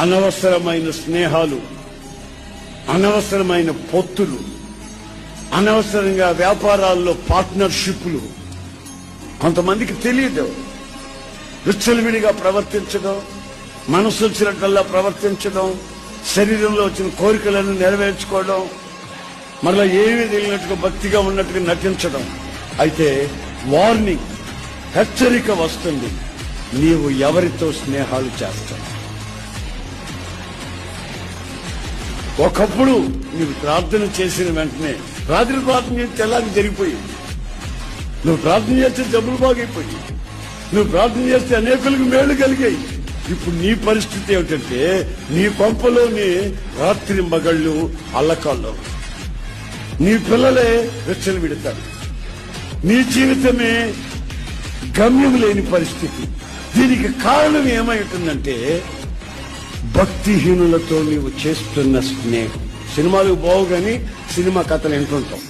అనవసరమైన స్నేహాలు, అనవసరమైన పొత్తులు, అనవసరంగా వ్యాపారాల్లో పార్ట్నర్షిప్లు కొంతమందికి తెలియదు. విచ్చలవిడిగా ప్రవర్తించడం, మనసు వచ్చినట్లల్లా ప్రవర్తించడం, శరీరంలో వచ్చిన కోరికలను నెరవేర్చుకోవడం, మరలా ఏమీ తెలియనట్టుగా భక్తిగా ఉన్నట్టుగా నటించడం. అయితే వార్నింగ్, హెచ్చరిక వస్తుంది. నీవు ఎవరితో స్నేహాలు చేస్తావు? ఒకప్పుడు నీవు ప్రార్థన చేసిన వెంటనే రాత్రి ప్రార్థన చేసి తెల్లారి జరిగిపోయింది. నువ్వు ప్రార్థన చేస్తే జబ్బులు బాగైపోయి, నువ్వు ప్రార్థన చేస్తే అనేకులకు మేళ్లు కలిగాయి. ఇప్పుడు నీ పరిస్థితి ఏమిటంటే నీ కొంపలోని రాత్రి మగళ్ళు అల్లకాళ్ళు, నీ పిల్లలే వెచ్చలు విడతారు, నీ జీవితమే గమ్యం లేని పరిస్థితి. దీనికి కారణం ఏమై ఉంటుందంటే భక్తిహీనులతో నీవు చేస్తున్న స్నేహం. సినిమాలకు పోవు గాని సినిమా కథలు వింటుంటాం.